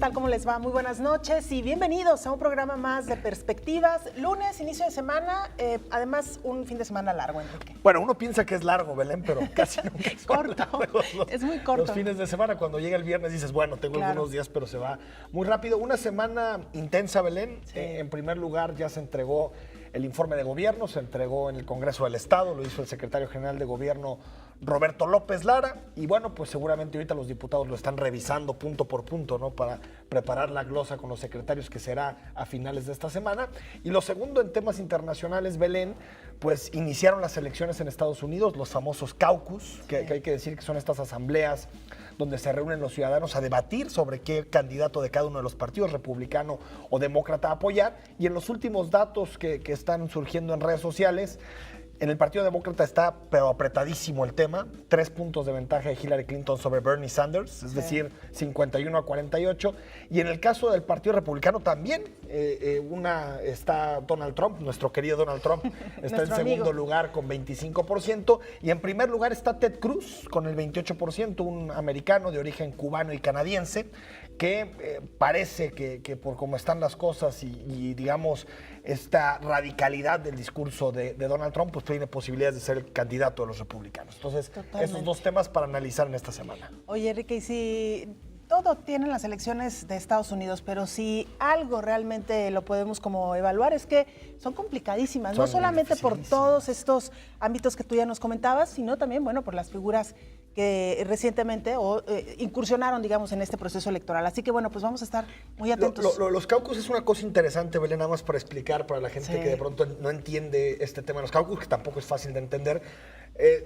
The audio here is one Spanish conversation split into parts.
tal? ¿Cómo les va? Muy buenas noches y bienvenidos a un programa más de Perspectivas. Lunes, inicio de semana, además un fin de semana largo, Enrique. Bueno, uno piensa que es largo, Belén, pero casi nunca es corto. Es muy corto. Los fines de semana, cuando llega el viernes, dices, bueno, tengo algunos días, pero se va muy rápido. Una semana intensa, Belén. Sí. En primer lugar, ya se entregó el informe de gobierno, se entregó en el Congreso del Estado, lo hizo el secretario general de Gobierno, Roberto López Lara, y bueno, pues seguramente ahorita los diputados lo están revisando punto por punto, ¿no? Para preparar la glosa con los secretarios, que será a finales de esta semana. Y lo segundo, en temas internacionales, Belén, pues iniciaron las elecciones en Estados Unidos, los famosos caucus, que hay que decir que son estas asambleas donde se reúnen los ciudadanos a debatir sobre qué candidato de cada uno de los partidos, republicano o demócrata, apoyar. Y en los últimos datos que están surgiendo en redes sociales, en el Partido Demócrata está pero apretadísimo el tema, 3 puntos de ventaja de Hillary Clinton sobre Bernie Sanders, es decir, 51-48. Y en el caso del Partido Republicano también, está Donald Trump, nuestro querido Donald Trump, está en segundo lugar con 25%. Y en primer lugar está Ted Cruz con el 28%, un americano de origen cubano y canadiense, que parece que por cómo están las cosas y digamos esta radicalidad del discurso de Donald Trump, pues tiene posibilidades de ser el candidato de los republicanos. Entonces, esos dos temas para analizar en esta semana. Oye, Enrique, y si todo tienen las elecciones de Estados Unidos, pero si algo realmente lo podemos como evaluar es que son complicadísimas, no solamente por todos estos ámbitos que tú ya nos comentabas, sino también, bueno, por las figuras que recientemente incursionaron, digamos, en este proceso electoral. Así que, bueno, pues vamos a estar muy atentos. Los caucus es una cosa interesante, Belén, nada más para explicar para la gente que de pronto no entiende este tema de los caucus, que tampoco es fácil de entender.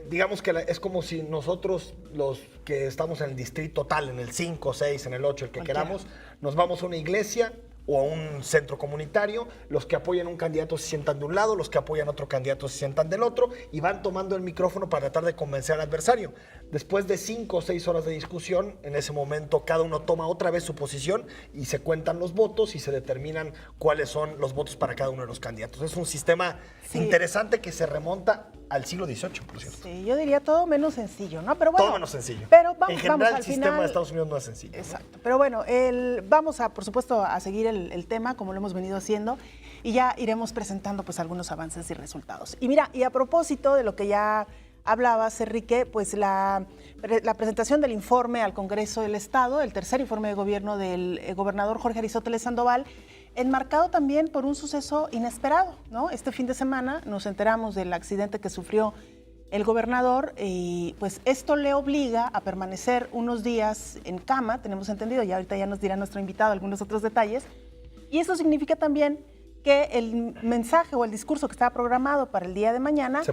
Digamos que es como si nosotros, los que estamos en el distrito tal, en el 5, 6, en el 8, el que queramos, nos vamos a una iglesia o a un centro comunitario, los que apoyan un candidato se sientan de un lado, los que apoyan otro candidato se sientan del otro y van tomando el micrófono para tratar de convencer al adversario. Después de 5 o 6 horas de discusión, en ese momento cada uno toma otra vez su posición y se cuentan los votos y se determinan cuáles son los votos para cada uno de los candidatos. Es un sistema interesante que se remonta al siglo XVIII, por cierto. Sí, yo diría todo menos sencillo, ¿no? Pero bueno, todo menos sencillo. Pero vamos, en general, al el sistema final, de Estados Unidos no es sencillo. Exacto. ¿No? Pero bueno, vamos a, por supuesto, a seguir el tema como lo hemos venido haciendo y ya iremos presentando pues algunos avances y resultados. Y mira, y a propósito de lo que ya hablabas, Enrique, pues la presentación del informe al Congreso del Estado, el tercer informe de gobierno del gobernador Jorge Aristóteles Sandoval, enmarcado también por un suceso inesperado, ¿no? Este fin de semana nos enteramos del accidente que sufrió el gobernador y pues esto le obliga a permanecer unos días en cama, tenemos entendido, y ahorita ya nos dirá nuestro invitado algunos otros detalles, y eso significa también que el mensaje o el discurso que estaba programado para el día de mañana se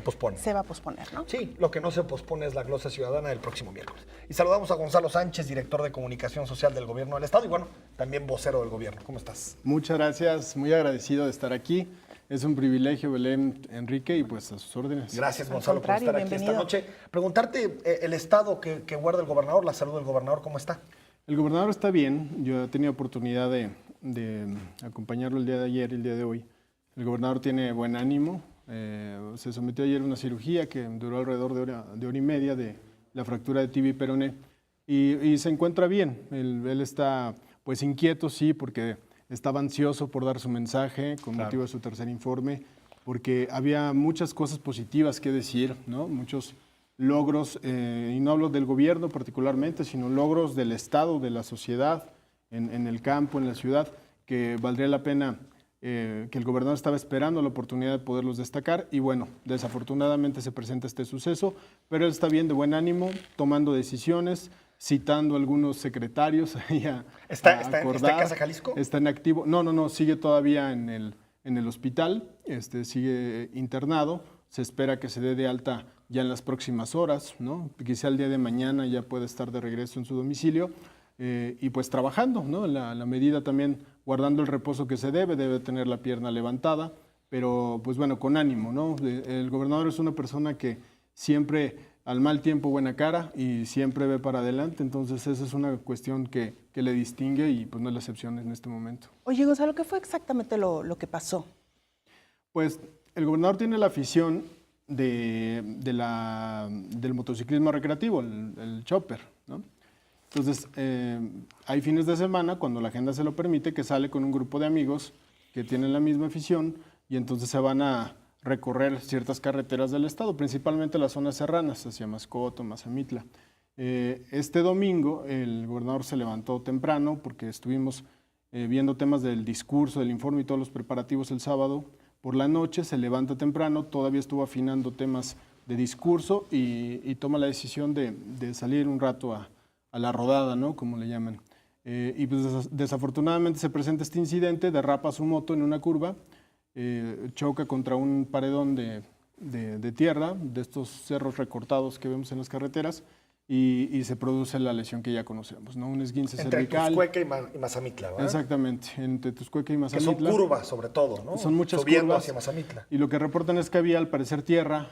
va a posponer, ¿no? Sí, lo que no se pospone es la glosa ciudadana del próximo miércoles. Y saludamos a Gonzalo Sánchez, director de Comunicación Social del Gobierno del Estado y bueno, también vocero del Gobierno. ¿Cómo estás? Muchas gracias, muy agradecido de estar aquí. Es un privilegio, Belén, Enrique, y pues a sus órdenes. Gracias, Gonzalo, por estar aquí esta noche. Preguntarte el estado que guarda el gobernador, la salud del gobernador, ¿cómo está? El gobernador está bien. Yo he tenido oportunidad de acompañarlo el día de ayer y el día de hoy. El gobernador tiene buen ánimo. Se sometió ayer a una cirugía que duró alrededor de hora y media de la fractura de tibia y peroné y se encuentra bien. Él está pues inquieto, sí, porque estaba ansioso por dar su mensaje con motivo de su tercer informe, porque había muchas cosas positivas que decir, ¿no? Muchos logros, y no hablo del gobierno particularmente, sino logros del Estado, de la sociedad, en el campo, en la ciudad, que valdría la pena que el gobernador estaba esperando la oportunidad de poderlos destacar. Y bueno, desafortunadamente se presenta este suceso, pero él está bien, de buen ánimo, tomando decisiones, citando a algunos secretarios. ¿Está en Casa Jalisco? Está en activo. No, sigue todavía en el hospital, sigue internado. Se espera que se dé de alta ya en las próximas horas, ¿no? Quizá el día de mañana ya puede estar de regreso en su domicilio y pues trabajando, ¿no? La medida también, guardando el reposo que se debe tener la pierna levantada, pero pues bueno, con ánimo, ¿no? El gobernador es una persona que siempre, al mal tiempo, buena cara y siempre ve para adelante, entonces esa es una cuestión que le distingue y pues no es la excepción en este momento. Oye, Gonzalo, ¿qué fue exactamente lo que pasó? Pues el gobernador tiene la afición del motociclismo recreativo, el chopper, ¿no? Entonces, hay fines de semana, cuando la agenda se lo permite, que sale con un grupo de amigos que tienen la misma afición y entonces se van a recorrer ciertas carreteras del estado, principalmente las zonas serranas, hacia Mascoto, Mazamitla. Este domingo el gobernador se levantó temprano porque estuvimos viendo temas del discurso, del informe y todos los preparativos el sábado. Por la noche se levanta temprano, todavía estuvo afinando temas de discurso y toma la decisión de salir un rato a la rodada, ¿no? Como le llaman. Y pues desafortunadamente se presenta este incidente, derrapa su moto en una curva, choca contra un paredón de tierra, de estos cerros recortados que vemos en las carreteras, y se produce la lesión que ya conocemos, ¿no? Un esguince cervical. Entre Tuxcueca y Mazamitla, ¿verdad? Exactamente, entre Tuxcueca y Mazamitla. Que son curvas, sobre todo, ¿no? Son muchas Subiendo curvas. hacia Mazamitla. Y lo que reportan es que había, al parecer, tierra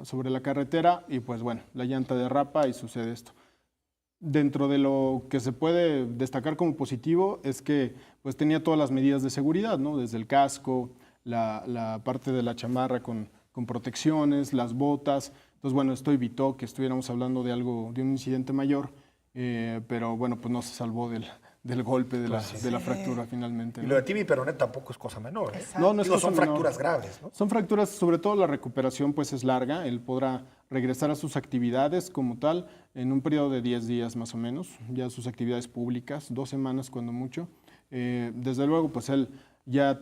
sobre la carretera y, pues bueno, la llanta derrapa y sucede esto. Dentro de lo que se puede destacar como positivo es que pues tenía todas las medidas de seguridad, ¿no? Desde el casco, la parte de la chamarra con protecciones, las botas. Entonces, bueno, esto evitó que estuviéramos hablando de un incidente mayor, pero bueno, pues no se salvó del golpe, de la fractura finalmente, ¿no? Y lo de tibia y peroné tampoco es cosa menor, ¿eh? No es cosa son menor. fracturas graves, ¿no? Son fracturas, sobre todo la recuperación pues es larga, él podrá regresar a sus actividades como tal en un periodo de 10 días más o menos, ya sus actividades públicas, 2 semanas cuando mucho. Desde luego pues él ya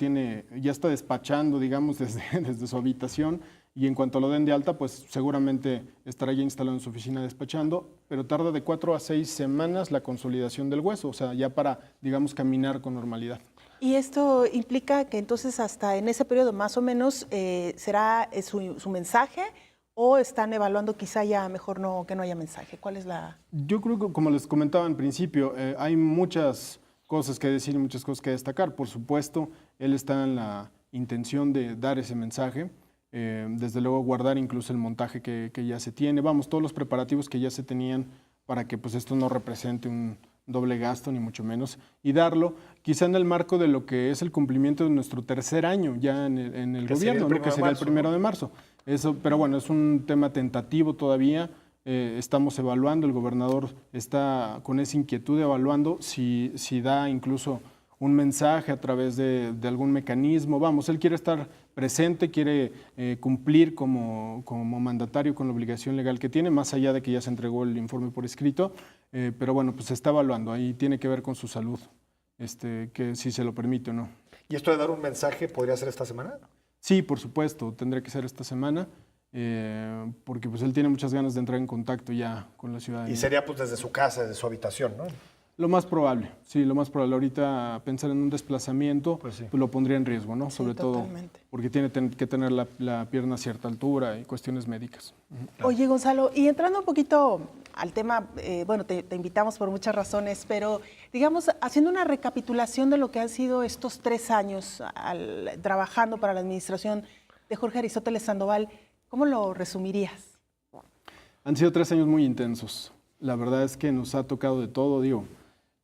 está despachando, digamos, desde su habitación, y en cuanto lo den de alta, pues seguramente estará ya instalado en su oficina despachando, pero tarda de 4 a 6 semanas la consolidación del hueso, o sea, ya para, digamos, caminar con normalidad. Y esto implica que entonces hasta en ese periodo más o menos será su mensaje, o están evaluando quizá ya mejor que no haya mensaje. ¿Cuál es la...? Yo creo que, como les comentaba en principio, hay muchas cosas que decir y muchas cosas que destacar. Por supuesto, él está en la intención de dar ese mensaje. Desde luego guardar incluso el montaje que ya se tiene, todos los preparativos que ya se tenían para que pues esto no represente un doble gasto ni mucho menos, y darlo quizá en el marco de lo que es el cumplimiento de nuestro tercer año ya en el gobierno, ¿no? Que sería el 1 de marzo. Eso, pero bueno, es un tema tentativo todavía, estamos evaluando, el gobernador está con esa inquietud evaluando si da incluso un mensaje a través de algún mecanismo. Él quiere estar presente, quiere cumplir como mandatario con la obligación legal que tiene, más allá de que ya se entregó el informe por escrito, pero bueno, pues se está evaluando, ahí tiene que ver con su salud, que si se lo permite o no. ¿Y esto de dar un mensaje podría ser esta semana? Sí, por supuesto, tendría que ser esta semana, porque pues él tiene muchas ganas de entrar en contacto ya con la ciudadanía. Y sería pues desde su casa, desde su habitación, ¿no? Lo más probable, sí, lo más probable. Ahorita pensar en un desplazamiento pues lo pondría en riesgo, ¿no? Sí, sobre totalmente. todo porque tiene que tener la pierna a cierta altura y cuestiones médicas. Oye, Gonzalo, y entrando un poquito al tema, bueno, te invitamos por muchas razones, pero digamos, haciendo una recapitulación de lo que han sido estos 3 años trabajando para la administración de Jorge Aristóteles Sandoval, ¿cómo lo resumirías? Han sido 3 años muy intensos. La verdad es que nos ha tocado de todo,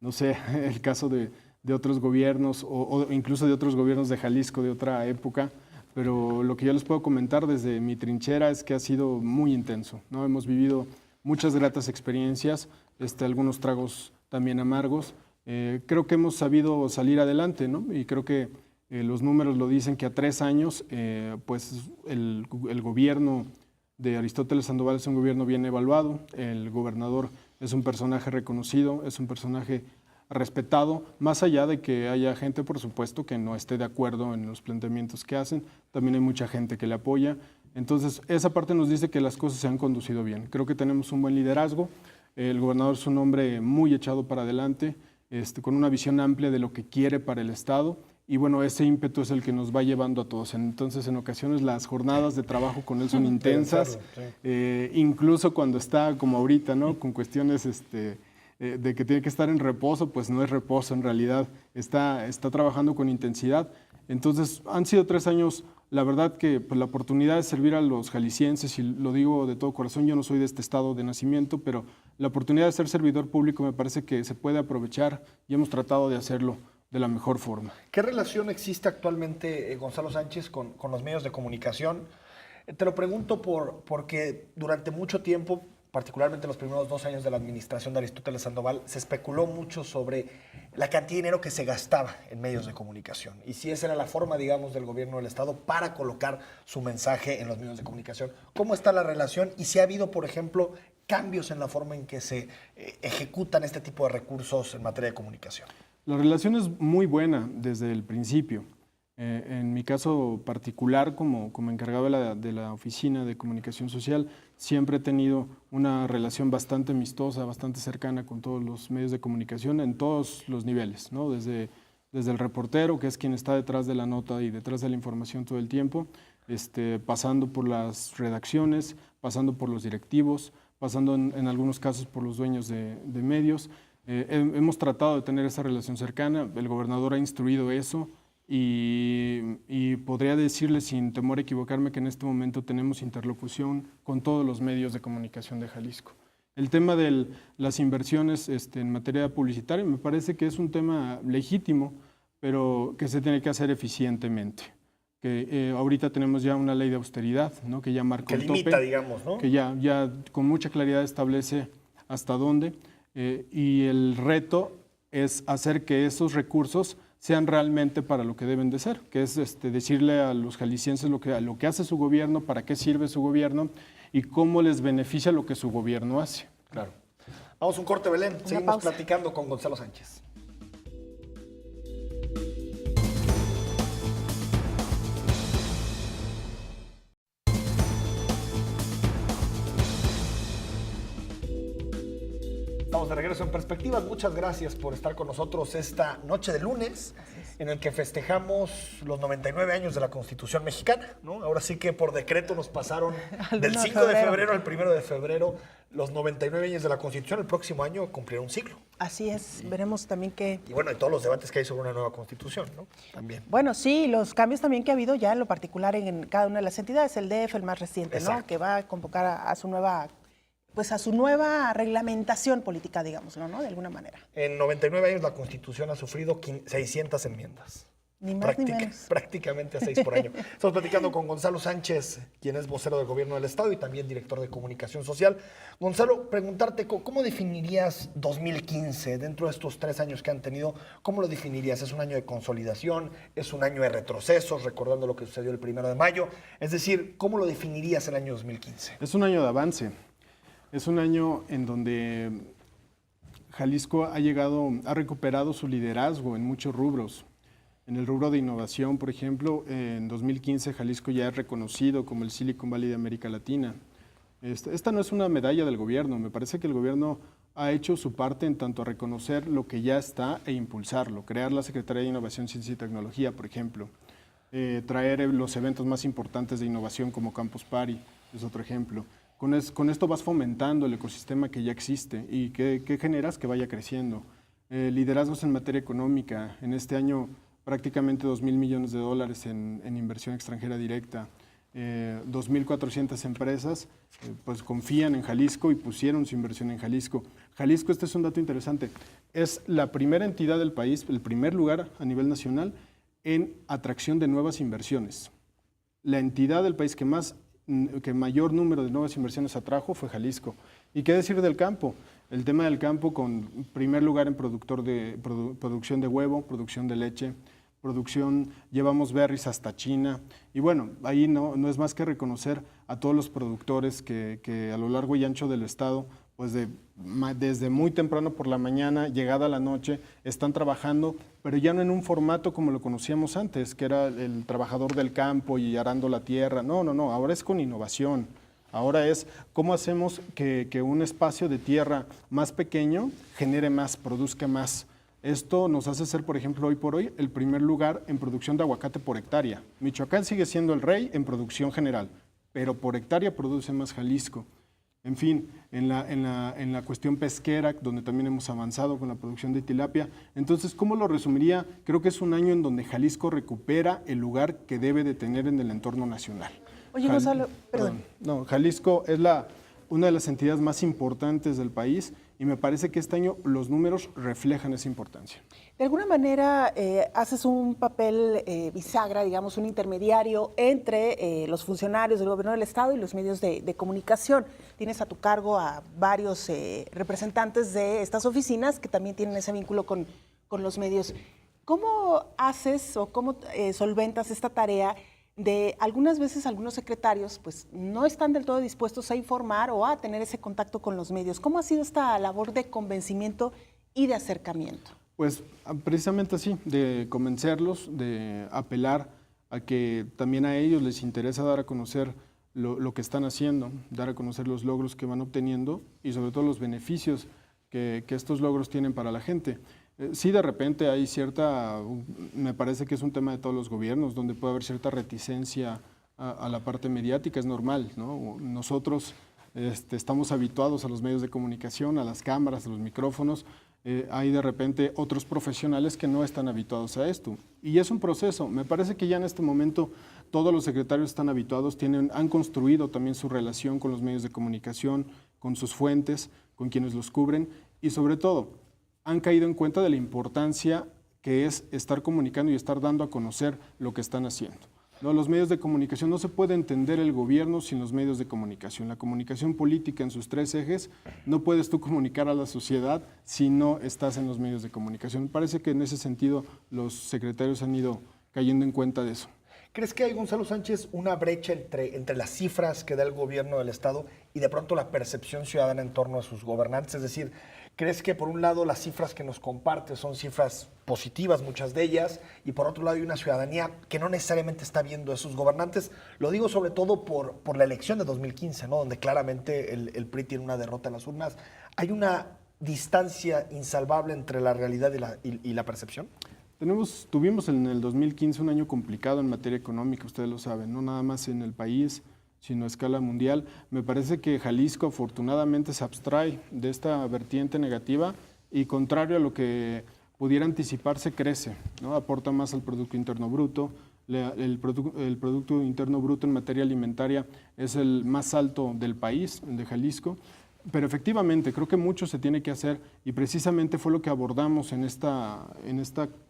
no sé, el caso de otros gobiernos o incluso de otros gobiernos de Jalisco de otra época, pero lo que yo les puedo comentar desde mi trinchera es que ha sido muy intenso, ¿no? Hemos vivido muchas gratas experiencias, algunos tragos también amargos. Creo que hemos sabido salir adelante, ¿no? Y creo que los números lo dicen que a 3 años, pues el gobierno de Aristóteles Sandoval es un gobierno bien evaluado, el gobernador es un personaje reconocido, es un personaje respetado, más allá de que haya gente, por supuesto, que no esté de acuerdo en los planteamientos que hacen, también hay mucha gente que le apoya. Entonces, esa parte nos dice que las cosas se han conducido bien. Creo que tenemos un buen liderazgo, el gobernador es un hombre muy echado para adelante, con una visión amplia de lo que quiere para el Estado, y bueno, ese ímpetu es el que nos va llevando a todos. Entonces, en ocasiones las jornadas de trabajo con él son intensas, incluso cuando está como ahorita, ¿no? Con cuestiones de que tiene que estar en reposo, pues no es reposo en realidad, está trabajando con intensidad. Entonces, han sido 3 años, la verdad que pues, la oportunidad de servir a los jaliscienses, y lo digo de todo corazón, yo no soy de este estado de nacimiento, pero la oportunidad de ser servidor público me parece que se puede aprovechar y hemos tratado de hacerlo de la mejor forma. ¿Qué relación existe actualmente, Gonzalo Sánchez, con los medios de comunicación? Te lo pregunto porque durante mucho tiempo particularmente en los primeros 2 años de la administración de Aristóteles Sandoval, se especuló mucho sobre la cantidad de dinero que se gastaba en medios de comunicación y si esa era la forma, digamos, del gobierno del Estado para colocar su mensaje en los medios de comunicación. ¿Cómo está la relación y si ha habido, por ejemplo, cambios en la forma en que se ejecutan este tipo de recursos en materia de comunicación? La relación es muy buena desde el principio. En mi caso particular, como encargado de la Oficina de Comunicación Social, siempre he tenido una relación bastante amistosa, bastante cercana con todos los medios de comunicación en todos los niveles, ¿no? Desde el reportero, que es quien está detrás de la nota y detrás de la información todo el tiempo, pasando por las redacciones, pasando por los directivos, pasando en algunos casos por los dueños de medios. Hemos tratado de tener esa relación cercana, el gobernador ha instruido eso. Y podría decirle sin temor a equivocarme que en este momento tenemos interlocución con todos los medios de comunicación de Jalisco. El tema de las inversiones en materia publicitaria me parece que es un tema legítimo, pero que se tiene que hacer eficientemente. Que ahorita tenemos ya una ley de austeridad, ¿no? Que ya marca un tope. Que limita, digamos, ¿no? Que ya con mucha claridad establece hasta dónde. Y el reto es hacer que esos recursos sean realmente para lo que deben de ser, que es decirle a los jaliscienses lo que hace su gobierno, para qué sirve su gobierno y cómo les beneficia lo que su gobierno hace. Claro. Vamos a un corte, Belén. Seguimos platicando con Gonzalo Sánchez. Estamos de regreso en Perspectivas. Muchas gracias por estar con nosotros esta noche de lunes, en el que festejamos los 99 años de la Constitución mexicana, ¿no? Ahora sí que por decreto nos pasaron del 5 de febrero al 1 de febrero los 99 años de la Constitución. El próximo año cumplirá un siglo. Así es. Veremos también que... Y bueno, y todos los debates que hay sobre una nueva Constitución, ¿no? También. Bueno, sí, los cambios también que ha habido ya en lo particular en cada una de las entidades. El DF, el más reciente, ¿no? Que va a convocar a su nueva... Pues a su nueva reglamentación política, digámoslo, ¿no? De alguna manera. En 99 años la Constitución ha sufrido 600 enmiendas. Ni más ni menos. Prácticamente a 6 por año. Estamos platicando con Gonzalo Sánchez, quien es vocero del Gobierno del Estado y también director de Comunicación Social. Gonzalo, preguntarte, ¿cómo definirías 2015 dentro de estos 3 años que han tenido? ¿Cómo lo definirías? ¿Es un año de consolidación? ¿Es un año de retrocesos, recordando lo que sucedió el 1 de mayo? Es decir, ¿cómo lo definirías el año 2015? Es un año de avance. Es un año en donde Jalisco ha recuperado su liderazgo en muchos rubros. En el rubro de innovación, por ejemplo, en 2015 Jalisco ya es reconocido como el Silicon Valley de América Latina. Esta no es una medalla del gobierno, me parece que el gobierno ha hecho su parte en tanto a reconocer lo que ya está e impulsarlo, crear la Secretaría de Innovación, Ciencia y Tecnología, por ejemplo, traer los eventos más importantes de innovación como Campus Party, es otro ejemplo. Con esto vas fomentando el ecosistema que ya existe y que generas que vaya creciendo. Liderazgos en materia económica. En este año prácticamente $2,000 millones en inversión extranjera directa. 2,400 empresas pues confían en Jalisco y pusieron su inversión en Jalisco. Jalisco, este es un dato interesante, es la primera entidad del país, el primer lugar a nivel nacional en atracción de nuevas inversiones. La entidad del país que mayor número de nuevas inversiones atrajo fue Jalisco. ¿Y qué decir del campo? El tema del campo con primer lugar en producción de huevo, producción de leche, llevamos berries hasta China. Y bueno, ahí no es más que reconocer a todos los productores que a lo largo y ancho del estado, pues desde muy temprano por la mañana, llegada la noche, están trabajando, pero ya no en un formato como lo conocíamos antes, que era el trabajador del campo y arando la tierra. No, ahora es con innovación. Ahora es cómo hacemos que un espacio de tierra más pequeño genere más, produzca más. Esto nos hace ser, por ejemplo, hoy por hoy, el primer lugar en producción de aguacate por hectárea. Michoacán sigue siendo el rey en producción general, pero por hectárea produce más Jalisco. En fin, en la cuestión pesquera, donde también hemos avanzado con la producción de tilapia. Entonces, ¿cómo lo resumiría? Creo que es un año en donde Jalisco recupera el lugar que debe de tener en el entorno nacional. Oye, Gonzalo, perdón. No, Jalisco es una de las entidades más importantes del país y me parece que este año los números reflejan esa importancia. De alguna manera haces un papel bisagra, digamos, un intermediario entre los funcionarios del gobierno del Estado y los medios de comunicación. Tienes a tu cargo a varios representantes de estas oficinas que también tienen ese vínculo con los medios. ¿Cómo haces o cómo solventas esta tarea de algunas veces algunos secretarios pues no están del todo dispuestos a informar o a tener ese contacto con los medios? ¿Cómo ha sido esta labor de convencimiento y de acercamiento? Pues precisamente así, de convencerlos, de apelar a que también a ellos les interesa dar a conocer lo que están haciendo, dar a conocer los logros que van obteniendo y sobre todo los beneficios que estos logros tienen para la gente. Sí, de repente hay me parece que es un tema de todos los gobiernos, donde puede haber cierta reticencia a la parte mediática, es normal, ¿no? Nosotros estamos habituados a los medios de comunicación, a las cámaras, a los micrófonos. Hay de repente otros profesionales que no están habituados a esto. Y es un proceso. Me parece que ya en este momento todos los secretarios están habituados, han construido también su relación con los medios de comunicación, con sus fuentes, con quienes los cubren y sobre todo han caído en cuenta de la importancia que es estar comunicando y estar dando a conocer lo que están haciendo. ¿No? Los medios de comunicación, no se puede entender el gobierno sin los medios de comunicación. La comunicación política en sus 3 ejes, no puedes tú comunicar a la sociedad si no estás en los medios de comunicación. Me parece que en ese sentido los secretarios han ido cayendo en cuenta de eso. ¿Crees que hay, Gonzalo Sánchez, una brecha entre las cifras que da el gobierno del Estado y de pronto la percepción ciudadana en torno a sus gobernantes? Es decir, ¿crees que por un lado las cifras que nos compartes son cifras positivas, muchas de ellas, y por otro lado hay una ciudadanía que no necesariamente está viendo a sus gobernantes? Lo digo sobre todo por la elección de 2015, ¿no? Donde claramente el PRI tiene una derrota en las urnas. ¿Hay una distancia insalvable entre la realidad y la percepción? Tuvimos en el 2015 un año complicado en materia económica, ustedes lo saben, no nada más en el país, sino a escala mundial. Me parece que Jalisco afortunadamente se abstrae de esta vertiente negativa y contrario a lo que pudiera anticiparse, crece, ¿no? Aporta más al Producto Interno Bruto. El Producto Interno Bruto en materia alimentaria es el más alto del país, el de Jalisco. Pero efectivamente, creo que mucho se tiene que hacer y precisamente fue lo que abordamos en esta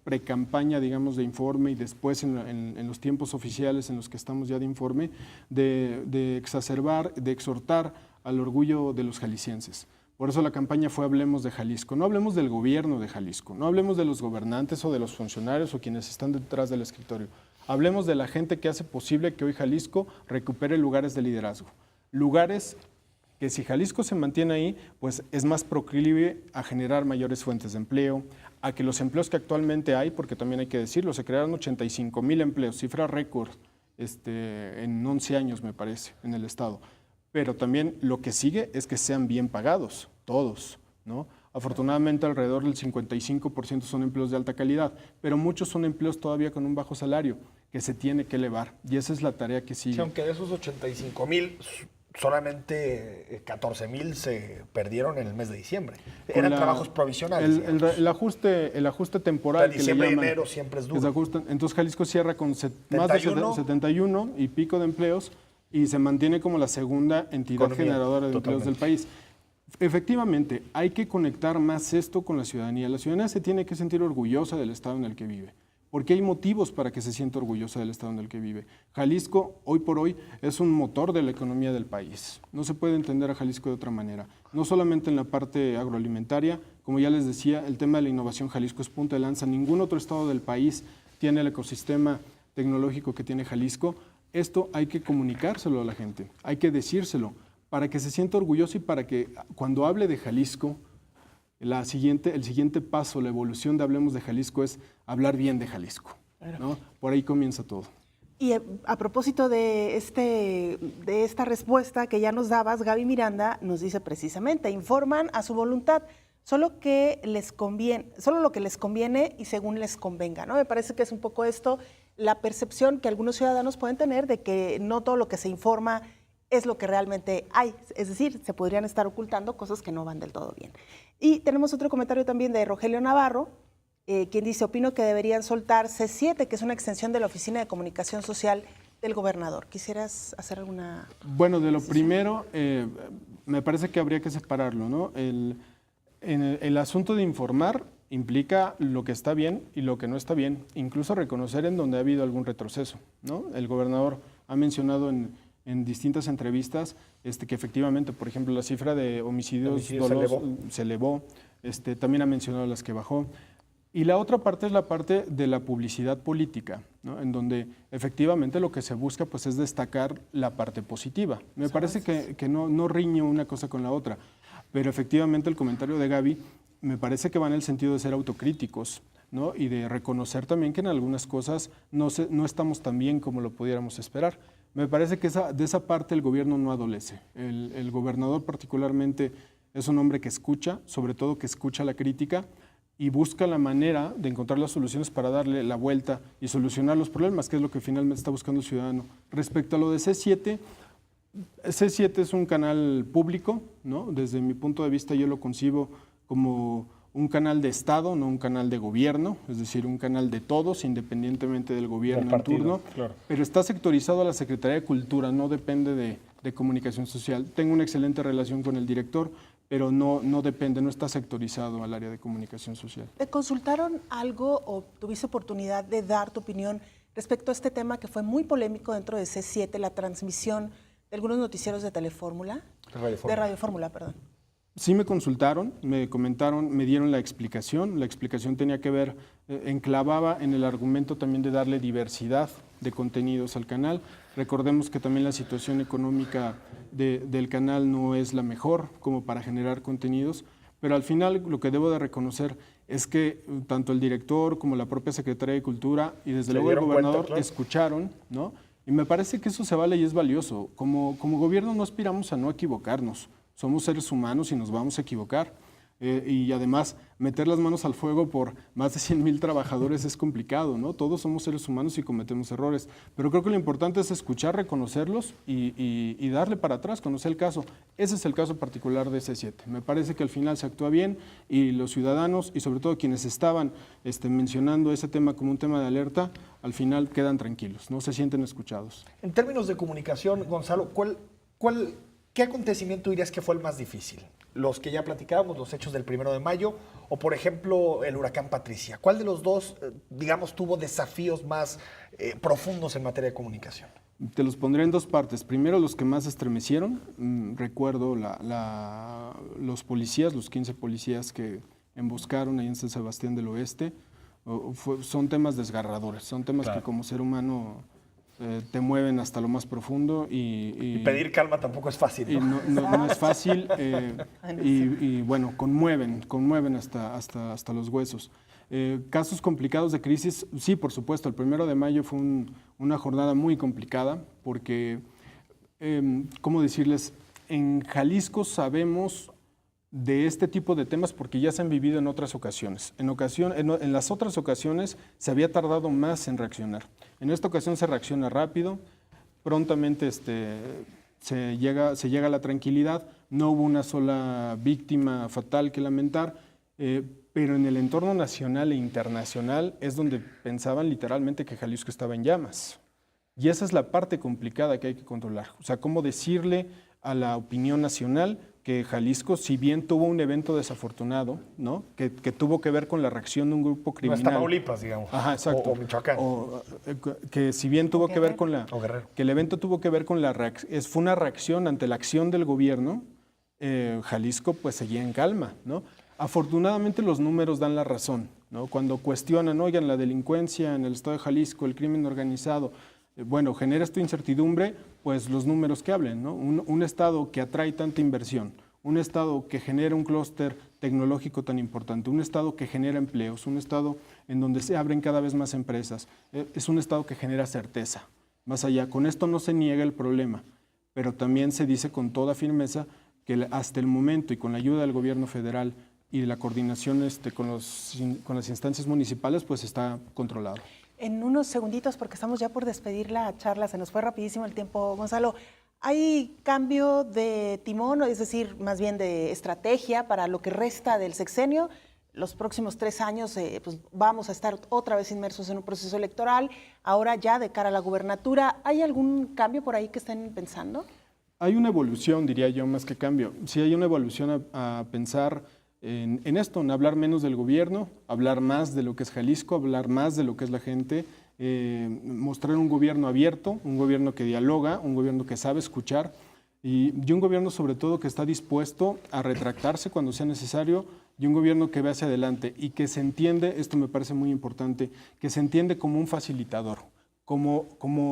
precampaña, digamos, de informe y después en los tiempos oficiales en los que estamos ya de informe, de exacerbar, de exhortar al orgullo de los jaliscienses. Por eso la campaña fue Hablemos de Jalisco. No hablemos del gobierno de Jalisco, no hablemos de los gobernantes o de los funcionarios o quienes están detrás del escritorio. Hablemos de la gente que hace posible que hoy Jalisco recupere lugares de liderazgo. Lugares que si Jalisco se mantiene ahí, pues es más proclive a generar mayores fuentes de empleo, a que los empleos que actualmente hay, porque también hay que decirlo, se crearon 85,000 empleos, cifra récord en 11 años me parece, en el Estado. Pero también lo que sigue es que sean bien pagados, todos, ¿no? Afortunadamente alrededor del 55% son empleos de alta calidad, pero muchos son empleos todavía con un bajo salario, que se tiene que elevar, y esa es la tarea que sigue. Sí, aunque de esos 85,000... solamente 14,000 se perdieron en el mes de diciembre. Eran trabajos provisionales. El ajuste temporal. Diciembre y enero siempre es duro. Entonces Jalisco cierra con más de 71 y pico de empleos y se mantiene como la segunda entidad generadora de empleos del país. Efectivamente, hay que conectar más esto con la ciudadanía. La ciudadanía se tiene que sentir orgullosa del estado en el que vive, porque hay motivos para que se sienta orgullosa del estado en el que vive. Jalisco, hoy por hoy, es un motor de la economía del país. No se puede entender a Jalisco de otra manera. No solamente en la parte agroalimentaria, como ya les decía, el tema de la innovación, Jalisco es punta de lanza. Ningún otro estado del país tiene el ecosistema tecnológico que tiene Jalisco. Esto hay que comunicárselo a la gente, hay que decírselo, para que se sienta orgulloso y para que cuando hable de Jalisco, el siguiente paso, la evolución de Hablemos de Jalisco es hablar bien de Jalisco, ¿no? Por ahí comienza todo. Y a propósito de esta respuesta que ya nos dabas, Gaby Miranda nos dice precisamente, informan a su voluntad, solo lo que les conviene y según les convenga, ¿no? Me parece que es un poco esto, la percepción que algunos ciudadanos pueden tener de que no todo lo que se informa es lo que realmente hay. Es decir, se podrían estar ocultando cosas que no van del todo bien. Y tenemos otro comentario también de Rogelio Navarro, quien dice, opino que deberían soltar C7, que es una extensión de la Oficina de Comunicación Social del gobernador. ¿Quisieras hacer alguna...? Bueno, de lo primero, me parece que habría que separarlo, ¿no? el asunto de informar implica lo que está bien y lo que no está bien, incluso reconocer en donde ha habido algún retroceso, ¿no? El gobernador ha mencionado en distintas entrevistas que efectivamente, por ejemplo, la cifra de homicidios dolosos se elevó, también ha mencionado las que bajó. Y la otra parte es la parte de la publicidad política, ¿no? En donde efectivamente lo que se busca pues, es destacar la parte positiva. Me parece que no riñe una cosa con la otra, pero efectivamente el comentario de Gaby me parece que va en el sentido de ser autocríticos, ¿no? Y de reconocer también que en algunas cosas no estamos tan bien como lo pudiéramos esperar. Me parece que de esa parte el gobierno no adolece. El gobernador particularmente es un hombre que escucha, sobre todo que escucha la crítica y busca la manera de encontrar las soluciones para darle la vuelta y solucionar los problemas, que es lo que finalmente está buscando el ciudadano. Respecto a lo de C7 es un canal público, ¿no? Desde mi punto de vista yo lo concibo como un canal de Estado, no un canal de gobierno, es decir, un canal de todos, independientemente del gobierno en turno, claro. Pero está sectorizado a la Secretaría de Cultura, no depende de Comunicación Social. Tengo una excelente relación con el director, pero no depende, no está sectorizado al área de Comunicación Social. ¿Te consultaron algo o tuviste oportunidad de dar tu opinión respecto a este tema que fue muy polémico dentro de C7, la transmisión de algunos noticieros de Telefórmula? De Radio Fórmula, perdón. Sí me consultaron, me comentaron, me dieron la explicación. La explicación tenía que ver, enclavaba en el argumento también de darle diversidad de contenidos al canal. Recordemos que también la situación económica del canal no es la mejor como para generar contenidos, pero al final lo que debo de reconocer es que tanto el director como la propia Secretaría de Cultura y desde luego el gobernador escucharon, ¿no? Y me parece que eso se vale y es valioso. Como gobierno no aspiramos a no equivocarnos. Somos seres humanos y nos vamos a equivocar. Y además, meter las manos al fuego por más de 100,000 trabajadores es complicado, ¿no? Todos somos seres humanos y cometemos errores. Pero creo que lo importante es escuchar, reconocerlos y darle para atrás, conocer el caso. Ese es el caso particular de C7. Me parece que al final se actúa bien y los ciudadanos y sobre todo quienes estaban mencionando ese tema como un tema de alerta, al final quedan tranquilos, no se sienten escuchados. En términos de comunicación, Gonzalo, ¿qué acontecimiento dirías que fue el más difícil? ¿Los que ya platicábamos, los hechos del 1 de mayo, o por ejemplo el huracán Patricia? ¿Cuál de los dos, digamos, tuvo desafíos más profundos en materia de comunicación? Te los pondré en dos partes. Primero, los que más estremecieron. Recuerdo los policías, los 15 policías que emboscaron ahí en San Sebastián del Oeste. Son temas desgarradores, son temas que como ser humano te mueven hasta lo más profundo. Y pedir calma tampoco es fácil, ¿no? No es fácil y bueno, conmueven hasta los huesos. Casos complicados de crisis, sí, por supuesto. El 1 de mayo fue una jornada muy complicada porque, ¿cómo decirles? En Jalisco sabemos de este tipo de temas porque ya se han vivido en otras ocasiones. En las otras ocasiones se había tardado más en reaccionar. En esta ocasión se reacciona rápido, prontamente se llega a la tranquilidad, no hubo una sola víctima fatal que lamentar, pero en el entorno nacional e internacional es donde pensaban literalmente que Jalisco estaba en llamas. Y esa es la parte complicada que hay que controlar. O sea, cómo decirle a la opinión nacional que Jalisco, si bien tuvo un evento desafortunado, ¿no? que tuvo que ver con la reacción de un grupo criminal. No es Tamaulipas, digamos. Ajá, exacto. O Michoacán. Que si bien tuvo que ver con la... O Guerrero. Que el evento tuvo que ver con la reacción, fue una reacción ante la acción del gobierno, Jalisco pues seguía en calma, ¿no? Afortunadamente los números dan la razón, ¿no? Cuando cuestionan, oigan, la delincuencia en el estado de Jalisco, el crimen organizado, bueno, genera esta incertidumbre, pues los números que hablen, ¿no? Un estado que atrae tanta inversión, un estado que genera un clúster tecnológico tan importante, un estado que genera empleos, un estado en donde se abren cada vez más empresas, es un estado que genera certeza. Más allá, con esto no se niega el problema, pero también se dice con toda firmeza que hasta el momento y con la ayuda del gobierno federal y de la coordinación con las instancias municipales, pues está controlado. En unos segunditos, porque estamos ya por despedir la charla, se nos fue rapidísimo el tiempo, Gonzalo. ¿Hay cambio de timón, es decir, más bien de estrategia para lo que resta del sexenio? Los próximos 3 años pues vamos a estar otra vez inmersos en un proceso electoral, ahora ya de cara a la gubernatura. ¿Hay algún cambio por ahí que estén pensando? Hay una evolución, diría yo, más que cambio. Sí hay una evolución a pensar en esto, en hablar menos del gobierno, hablar más de lo que es Jalisco, hablar más de lo que es la gente, mostrar un gobierno abierto, un gobierno que dialoga, un gobierno que sabe escuchar y un gobierno sobre todo que está dispuesto a retractarse cuando sea necesario y un gobierno que ve hacia adelante y que se entiende, esto me parece muy importante, que se entiende como un facilitador, como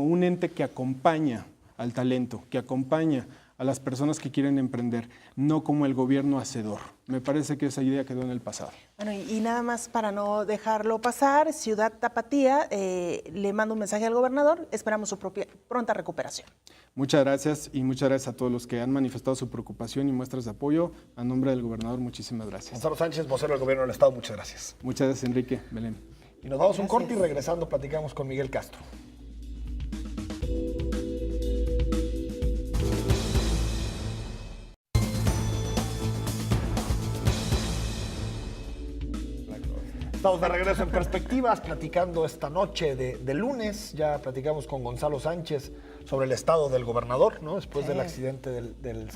un ente que acompaña al talento, que acompaña a las personas que quieren emprender, no como el gobierno hacedor. Me parece que esa idea quedó en el pasado. Bueno, y nada más para no dejarlo pasar, Ciudad Tapatía le mando un mensaje al gobernador, esperamos su pronta recuperación. Muchas gracias y muchas gracias a todos los que han manifestado su preocupación y muestras de apoyo. A nombre del gobernador, muchísimas gracias. Gonzalo Sánchez, vocero del Gobierno del Estado, muchas gracias. Muchas gracias, Enrique. Belén. Y nos vamos a un corte y regresando platicamos con Miguel Castro. Estamos de regreso en Perspectivas, platicando esta noche de lunes. Ya platicamos con Gonzalo Sánchez sobre el estado del gobernador, ¿no? Después del accidente del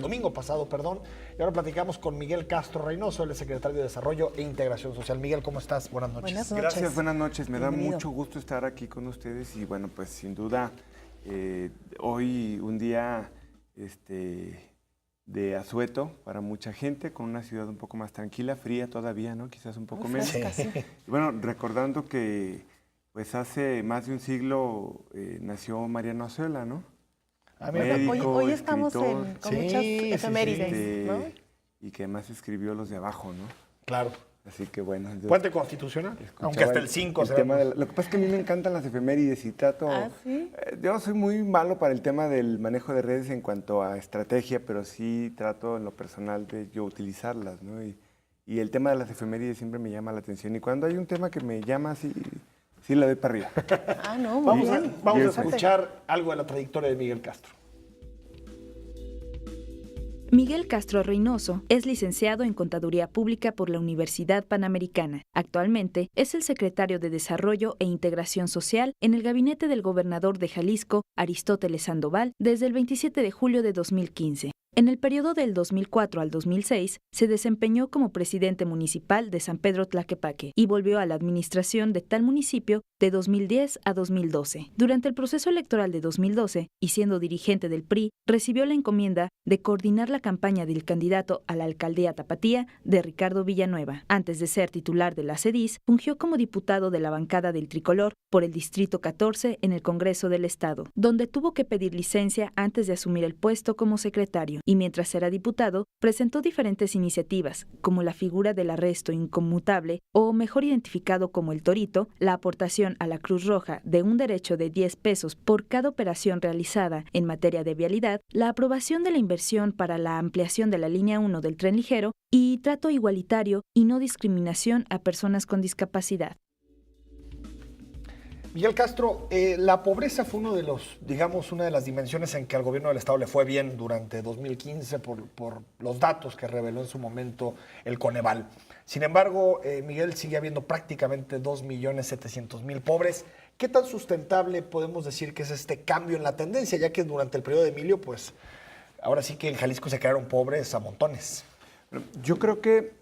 domingo pasado, perdón. Y ahora platicamos con Miguel Castro Reynoso, el secretario de Desarrollo e Integración Social. Miguel, ¿cómo estás? Buenas noches. Buenas noches. Gracias, buenas noches. Me Bienvenido. da mucho gusto estar aquí con ustedes y bueno, pues sin duda hoy un día de asueto para mucha gente, con una ciudad un poco más tranquila, fría todavía, ¿no? Quizás un poco menos. Sí. Y bueno, recordando que pues hace más de un siglo nació Mariano Azuela, ¿no? Médico, hoy estamos escritor, con muchas efemérides, ¿no? Y que además escribió Los de Abajo, ¿no? Claro. Así que bueno. Puente constitucional, aunque hasta el 5 se lo que pasa es que a mí me encantan las efemérides y trato... ¿Ah, sí? Yo soy muy malo para el tema del manejo de redes en cuanto a estrategia, pero sí trato en lo personal de yo utilizarlas, ¿no? Y el tema de las efemérides siempre me llama la atención. Y cuando hay un tema que me llama, sí la doy para arriba. Ah, no, muy bien. Vamos a escuchar algo de la trayectoria de Miguel Castro. Miguel Castro Reynoso es licenciado en Contaduría Pública por la Universidad Panamericana. Actualmente es el secretario de Desarrollo e Integración Social en el gabinete del gobernador de Jalisco, Aristóteles Sandoval, desde el 27 de julio de 2015. En el periodo del 2004 al 2006, se desempeñó como presidente municipal de San Pedro Tlaquepaque y volvió a la administración de tal municipio de 2010 a 2012. Durante el proceso electoral de 2012, y siendo dirigente del PRI, recibió la encomienda de coordinar la campaña del candidato a la alcaldía Tapatía de Ricardo Villanueva. Antes de ser titular de la CEDIS, fungió como diputado de la bancada del Tricolor por el Distrito 14 en el Congreso del Estado, donde tuvo que pedir licencia antes de asumir el puesto como secretario. Y mientras era diputado, presentó diferentes iniciativas, como la figura del arresto inconmutable o mejor identificado como el Torito, la aportación a la Cruz Roja de un derecho de 10 pesos por cada operación realizada en materia de vialidad, la aprobación de la inversión para la ampliación de la línea 1 del tren ligero y trato igualitario y no discriminación a personas con discapacidad. Miguel Castro, la pobreza fue una de las dimensiones en que al gobierno del Estado le fue bien durante 2015 por los datos que reveló en su momento el Coneval. Sin embargo, Miguel, sigue habiendo prácticamente 2.700.000 pobres. ¿Qué tan sustentable podemos decir que es este cambio en la tendencia? Ya que durante el periodo de Emilio, pues ahora sí que en Jalisco se quedaron pobres a montones. Yo creo que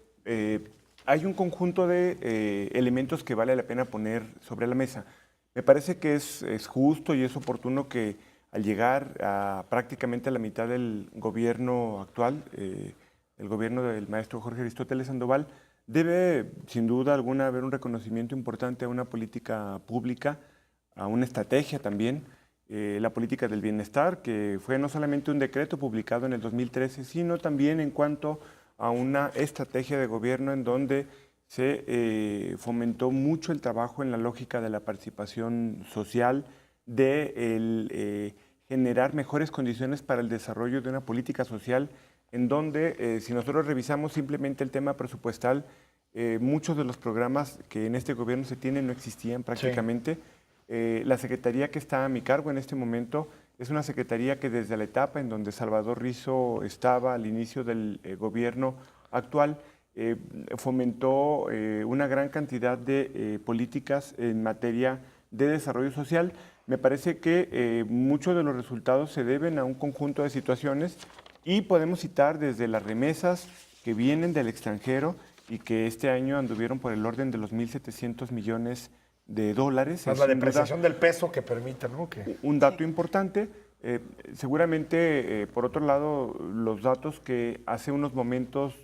hay un conjunto de elementos que vale la pena poner sobre la mesa. Me parece que es justo y es oportuno que al llegar a prácticamente la mitad del gobierno actual, el gobierno del maestro Jorge Aristóteles Sandoval, debe sin duda alguna haber un reconocimiento importante a una política pública, a una estrategia también, la política del bienestar, que fue no solamente un decreto publicado en el 2013, sino también en cuanto a una estrategia de gobierno en donde se fomentó mucho el trabajo en la lógica de la participación social, de generar mejores condiciones para el desarrollo de una política social en donde, si nosotros revisamos simplemente el tema presupuestal, muchos de los programas que en este gobierno se tienen no existían prácticamente. Sí. La secretaría que está a mi cargo en este momento es una secretaría que desde la etapa en donde Salvador Rizo estaba al inicio del gobierno actual, fomentó una gran cantidad de políticas en materia de desarrollo social. Me parece que muchos de los resultados se deben a un conjunto de situaciones y podemos citar desde las remesas que vienen del extranjero y que este año anduvieron por el orden de los 1.700 millones de dólares. Más la depreciación del peso que permite, ¿no? Un dato importante. Seguramente, por otro lado, los datos que hace unos momentos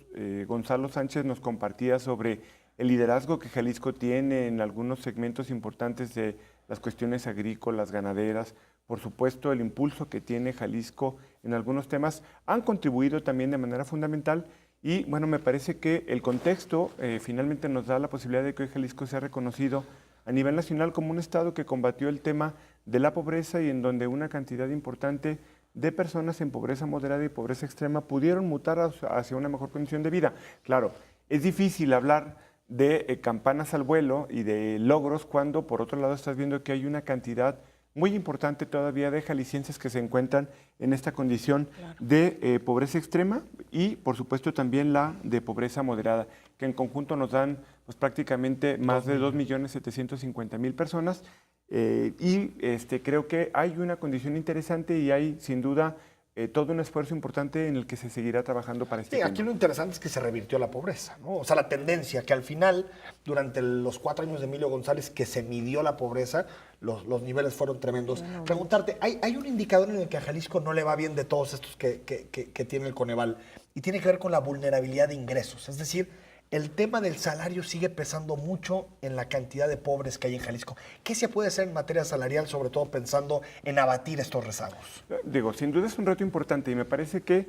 Gonzalo Sánchez nos compartía sobre el liderazgo que Jalisco tiene en algunos segmentos importantes de las cuestiones agrícolas, ganaderas, por supuesto el impulso que tiene Jalisco en algunos temas, han contribuido también de manera fundamental y bueno, me parece que el contexto finalmente nos da la posibilidad de que hoy Jalisco sea reconocido a nivel nacional como un estado que combatió el tema de la pobreza y en donde una cantidad importante de personas en pobreza moderada y pobreza extrema pudieron mutar hacia una mejor condición de vida. Claro, es difícil hablar de campanas al vuelo y de logros cuando por otro lado estás viendo que hay una cantidad muy importante todavía de jaliscienses que se encuentran en esta condición de pobreza extrema y por supuesto también la de pobreza moderada, que en conjunto nos dan pues, prácticamente más de 2.750.000 personas creo que hay una condición interesante y hay sin duda todo un esfuerzo importante en el que se seguirá trabajando para este tema. Aquí lo interesante es que se revirtió la pobreza, ¿no? O sea, la tendencia que al final, durante los 4 años de Emilio González, que se midió la pobreza, los niveles fueron tremendos. Preguntarte, hay un indicador en el que a Jalisco no le va bien de todos estos que tiene el Coneval, y tiene que ver con la vulnerabilidad de ingresos. Es decir, el tema del salario sigue pesando mucho en la cantidad de pobres que hay en Jalisco. ¿Qué se puede hacer en materia salarial, sobre todo pensando en abatir estos rezagos? Digo, sin duda es un reto importante y me parece que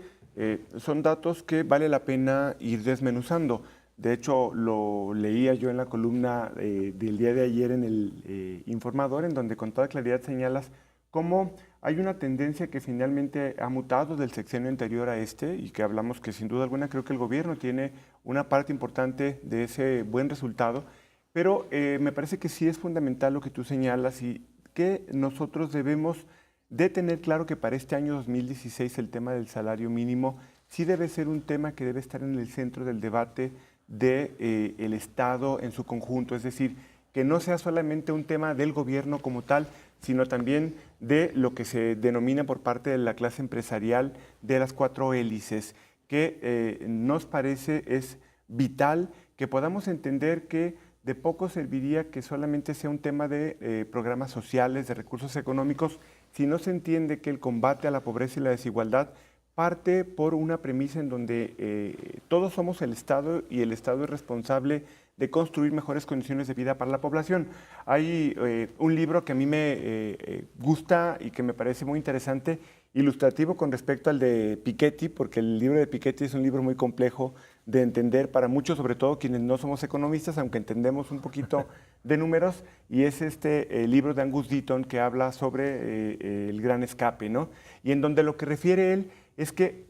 son datos que vale la pena ir desmenuzando. De hecho, lo leía yo en la columna del día de ayer en el Informador, en donde con toda claridad señalas cómo hay una tendencia que finalmente ha mutado del sexenio anterior a este y que hablamos que sin duda alguna creo que el gobierno tiene una parte importante de ese buen resultado, pero me parece que sí es fundamental lo que tú señalas y que nosotros debemos de tener claro que para este año 2016 el tema del salario mínimo sí debe ser un tema que debe estar en el centro del debate del Estado en su conjunto, es decir, que no sea solamente un tema del gobierno como tal, sino también de lo que se denomina por parte de la clase empresarial de las 4 hélices, que nos parece es vital que podamos entender que de poco serviría que solamente sea un tema de programas sociales, de recursos económicos, si no se entiende que el combate a la pobreza y la desigualdad parte por una premisa en donde todos somos el Estado y el Estado es responsable de construir mejores condiciones de vida para la población. Hay un libro que a mí me gusta y que me parece muy interesante, ilustrativo con respecto al de Piketty, porque el libro de Piketty es un libro muy complejo de entender para muchos, sobre todo quienes no somos economistas, aunque entendemos un poquito de números, y es este libro de Angus Deaton que habla sobre el gran escape, ¿no? Y en donde lo que refiere él es que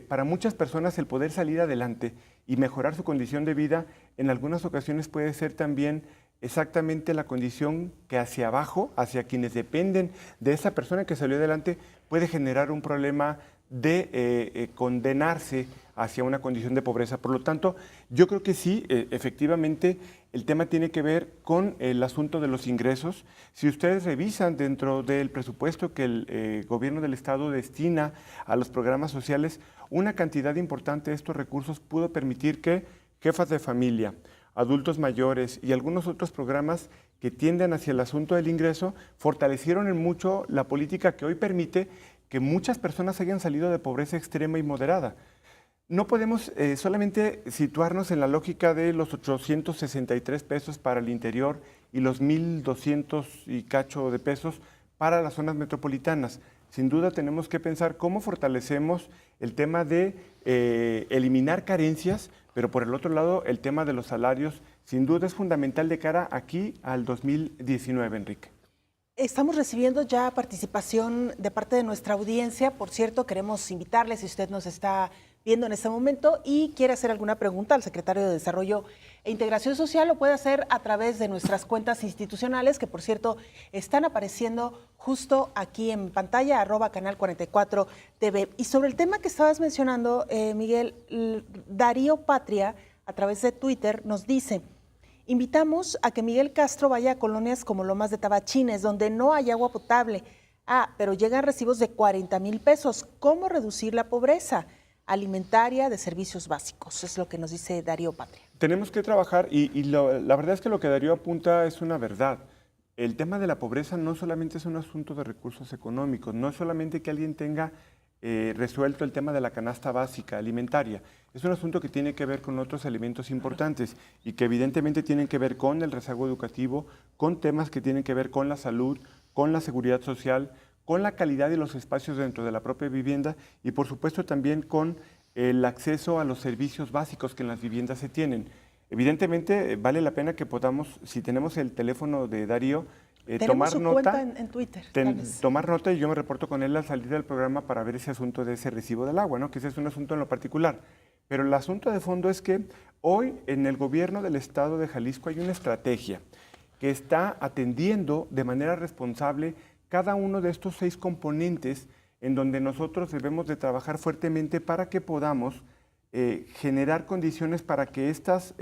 para muchas personas el poder salir adelante y mejorar su condición de vida en algunas ocasiones puede ser también exactamente la condición que hacia abajo, hacia quienes dependen de esa persona que salió adelante, puede generar un problema de condenarse hacia una condición de pobreza. Por lo tanto, yo creo que sí, efectivamente, el tema tiene que ver con el asunto de los ingresos. Si ustedes revisan dentro del presupuesto que el gobierno del Estado destina a los programas sociales, una cantidad importante de estos recursos pudo permitir que jefas de familia, adultos mayores y algunos otros programas que tienden hacia el asunto del ingreso fortalecieron en mucho la política que hoy permite que muchas personas hayan salido de pobreza extrema y moderada. No podemos solamente situarnos en la lógica de los 863 pesos para el interior y los 1.200 y cacho de pesos para las zonas metropolitanas. Sin duda tenemos que pensar cómo fortalecemos el tema de eliminar carencias, pero por el otro lado el tema de los salarios sin duda es fundamental de cara aquí al 2019, Enrique. Estamos recibiendo ya participación de parte de nuestra audiencia. Por cierto, queremos invitarle, si usted nos está viendo en este momento y quiere hacer alguna pregunta al secretario de Desarrollo e Integración Social, lo puede hacer a través de nuestras cuentas institucionales, que por cierto están apareciendo justo aquí en pantalla, @canal44tv. Y sobre el tema que estabas mencionando, Miguel, Darío Patria, a través de Twitter, nos dice: invitamos a que Miguel Castro vaya a colonias como Lomas de Tabachines, donde no hay agua potable. Pero llegan recibos de 40,000 pesos. ¿Cómo reducir la pobreza? alimentaria de servicios básicos. Es lo que nos dice Darío Patria. Tenemos que trabajar y la verdad es que lo que Darío apunta es una verdad. El tema de la pobreza no solamente es un asunto de recursos económicos, no es solamente que alguien tenga resuelto el tema de la canasta básica alimentaria. Es un asunto que tiene que ver con otros elementos importantes y que evidentemente tienen que ver con el rezago educativo, con temas que tienen que ver con la salud, con la seguridad social, con la calidad de los espacios dentro de la propia vivienda y por supuesto también con el acceso a los servicios básicos que en las viviendas se tienen. Evidentemente vale la pena que podamos, si tenemos el teléfono de Darío, tomar su nota, cuenta en Twitter. tomar nota y yo me reporto con él al salir del programa para ver ese asunto de ese recibo del agua, ¿no? Que ese es un asunto en lo particular. Pero el asunto de fondo es que hoy en el gobierno del estado de Jalisco hay una estrategia que está atendiendo de manera responsable cada uno de estos 6 componentes en donde nosotros debemos de trabajar fuertemente para que podamos generar condiciones para que estas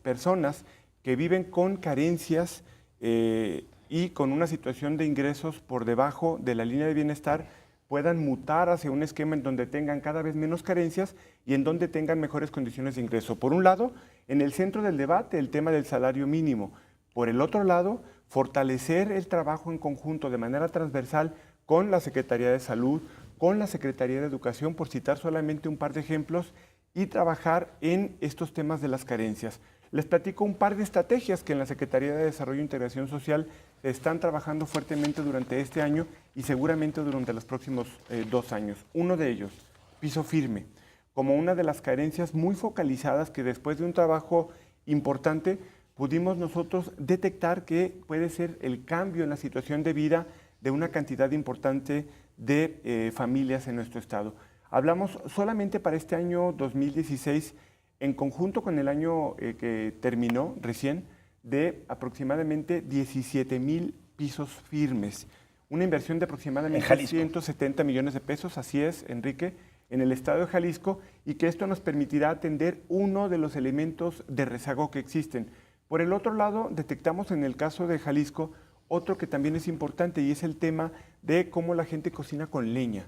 personas que viven con carencias y con una situación de ingresos por debajo de la línea de bienestar puedan mutar hacia un esquema en donde tengan cada vez menos carencias y en donde tengan mejores condiciones de ingreso. Por un lado, en el centro del debate, el tema del salario mínimo. Por el otro lado, fortalecer el trabajo en conjunto de manera transversal con la Secretaría de Salud, con la Secretaría de Educación, por citar solamente un par de ejemplos, y trabajar en estos temas de las carencias. Les platico un par de estrategias que en la Secretaría de Desarrollo e Integración Social están trabajando fuertemente durante este año y seguramente durante los próximos 2 años. Uno de ellos, piso firme, como una de las carencias muy focalizadas que después de un trabajo importante pudimos nosotros detectar que puede ser el cambio en la situación de vida de una cantidad importante de familias en nuestro estado. Hablamos solamente para este año 2016, en conjunto con el año que terminó recién, de aproximadamente 17,000 pisos firmes. Una inversión de aproximadamente 170 millones de pesos, así es, Enrique, en el estado de Jalisco, y que esto nos permitirá atender uno de los elementos de rezago que existen. Por el otro lado, detectamos en el caso de Jalisco otro que también es importante y es el tema de cómo la gente cocina con leña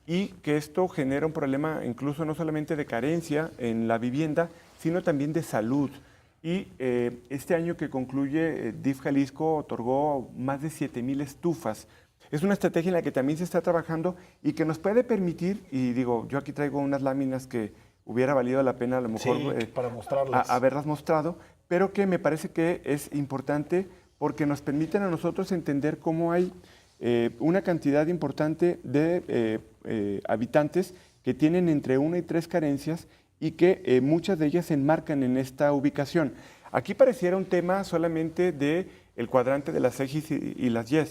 y que esto genera un problema incluso no solamente de carencia en la vivienda, sino también de salud. Y este año que concluye, DIF Jalisco otorgó más de 7,000 estufas. Es una estrategia en la que también se está trabajando y que nos puede permitir, y digo, yo aquí traigo unas láminas que hubiera valido la pena a lo mejor para mostrarlas. Haberlas mostrado, pero que me parece que es importante porque nos permiten a nosotros entender cómo hay una cantidad importante de habitantes que tienen entre 1 y 3 carencias y que muchas de ellas se enmarcan en esta ubicación. Aquí pareciera un tema solamente del cuadrante de las X y las Y,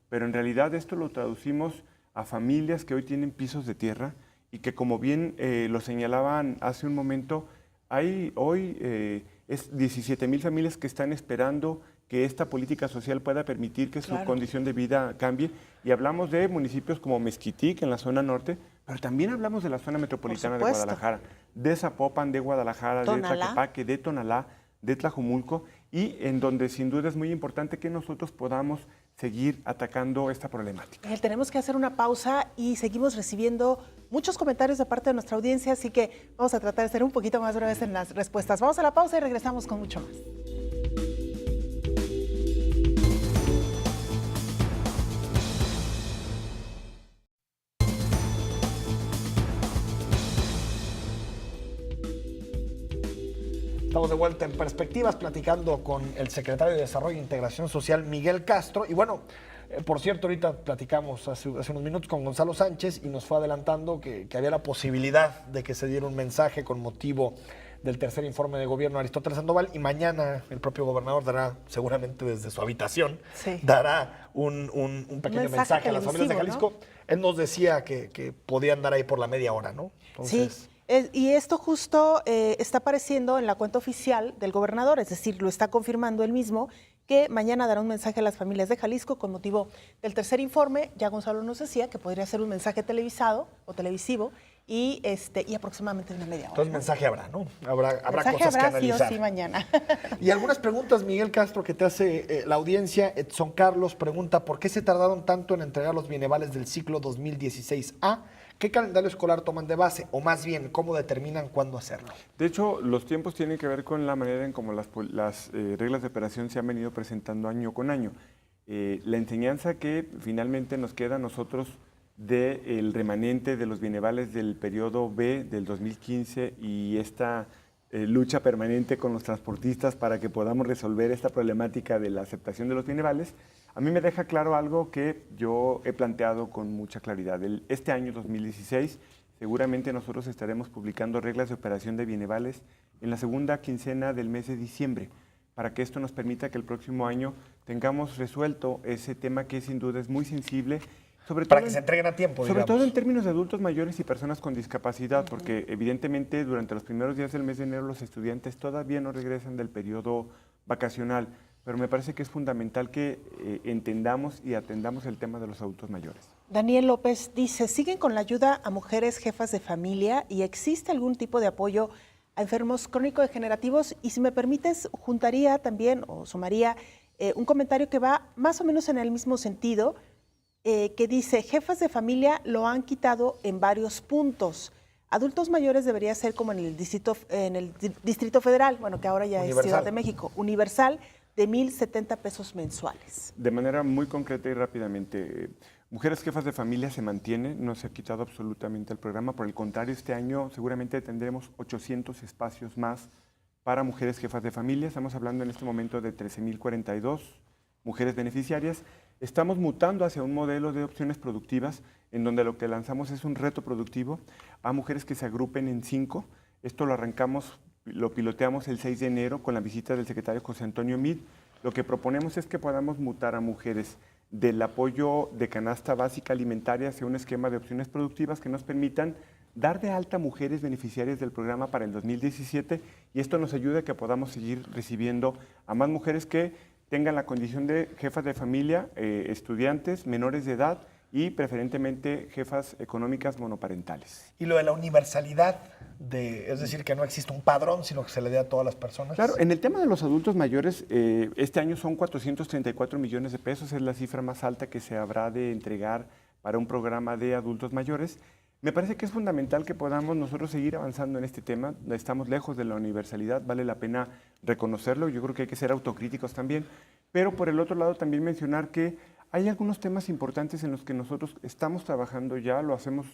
pero en realidad esto lo traducimos a familias que hoy tienen pisos de tierra y que, como bien lo señalaban hace un momento, hay hoy es 17,000 familias que están esperando que esta política social pueda permitir que su condición de vida cambie. Y hablamos de municipios como Mezquitic, en la zona norte, pero también hablamos de la zona metropolitana de Guadalajara, de Zapopan, de Guadalajara, de Tlaquepaque, de Tonalá, de Tlajumulco, y en donde sin duda es muy importante que nosotros podamos seguir atacando esta problemática. Tenemos que hacer una pausa y seguimos recibiendo muchos comentarios de parte de nuestra audiencia, así que vamos a tratar de ser un poquito más breves en las respuestas. Vamos a la pausa y regresamos con mucho más. Estamos de vuelta en Perspectivas, platicando con el secretario de Desarrollo e Integración Social, Miguel Castro. Y bueno, por cierto, ahorita platicamos hace unos minutos con Gonzalo Sánchez y nos fue adelantando que había la posibilidad de que se diera un mensaje con motivo del tercer informe de gobierno de Aristóteles Sandoval, y mañana el propio gobernador dará, seguramente desde su habitación, dará un pequeño mensaje a las familias de Jalisco, ¿no? Él nos decía que podían dar ahí por la media hora, ¿no? Entonces, sí. Y esto justo está apareciendo en la cuenta oficial del gobernador, es decir, lo está confirmando él mismo, que mañana dará un mensaje a las familias de Jalisco con motivo del tercer informe. Ya Gonzalo nos decía que podría ser un mensaje televisado o televisivo y aproximadamente una media hora. Entonces, mensaje habrá, ¿no? Habrá cosas que analizar. Sí o sí mañana. Y algunas preguntas, Miguel Castro, que te hace la audiencia. Edson Carlos pregunta, ¿por qué se tardaron tanto en entregar los bienavales del ciclo 2016A ¿Qué calendario escolar toman de base? O más bien, ¿cómo determinan cuándo hacerlo? De hecho, los tiempos tienen que ver con la manera en cómo las reglas de operación se han venido presentando año con año. La enseñanza que finalmente nos queda a nosotros del remanente de los bienavales del periodo B del 2015 y esta lucha permanente con los transportistas para que podamos resolver esta problemática de la aceptación de los bienavales, a mí me deja claro algo que yo he planteado con mucha claridad. Este año 2016 seguramente nosotros estaremos publicando reglas de operación de bienavales en la segunda quincena del mes de diciembre, para que esto nos permita que el próximo año tengamos resuelto ese tema que sin duda es muy sensible. Para que se entreguen a tiempo, sobre digamos. todo en términos de adultos mayores y personas con discapacidad, porque evidentemente durante los primeros días del mes de enero los estudiantes todavía no regresan del periodo vacacional, pero me parece que es fundamental que entendamos y atendamos el tema de los adultos mayores. Daniel López dice, ¿siguen con la ayuda a mujeres jefas de familia y existe algún tipo de apoyo a enfermos crónico-degenerativos? Y si me permites, juntaría también o sumaría un comentario que va más o menos en el mismo sentido, que dice, jefas de familia lo han quitado en varios puntos. Adultos mayores debería ser como en el Distrito Federal, bueno, que ahora ya es Ciudad de México, universal, de 1,070 pesos mensuales. De manera muy concreta y rápidamente, Mujeres Jefas de Familia se mantiene, no se ha quitado absolutamente el programa, por el contrario, este año seguramente tendremos 800 espacios más para Mujeres Jefas de Familia. Estamos hablando en este momento de 13,042 mujeres beneficiarias. Estamos mutando hacia un modelo de opciones productivas en donde lo que lanzamos es un reto productivo a mujeres que se agrupen en 5. Esto lo arrancamos, lo piloteamos el 6 de enero con la visita del secretario José Antonio Meade. Lo que proponemos es que podamos mutar a mujeres del apoyo de canasta básica alimentaria hacia un esquema de opciones productivas que nos permitan dar de alta mujeres beneficiarias del programa para el 2017 y esto nos ayuda a que podamos seguir recibiendo a más mujeres que tengan la condición de jefas de familia, estudiantes, menores de edad y preferentemente jefas económicas monoparentales. Y lo de la universalidad, es decir, que no existe un padrón, sino que se le dé a todas las personas. Claro, en el tema de los adultos mayores, este año son 434 millones de pesos, es la cifra más alta que se habrá de entregar para un programa de adultos mayores. Me parece que es fundamental que podamos nosotros seguir avanzando en este tema. Estamos lejos de la universalidad, vale la pena reconocerlo. Yo creo que hay que ser autocríticos también. Pero por el otro lado también mencionar que hay algunos temas importantes en los que nosotros estamos trabajando ya, lo hacemos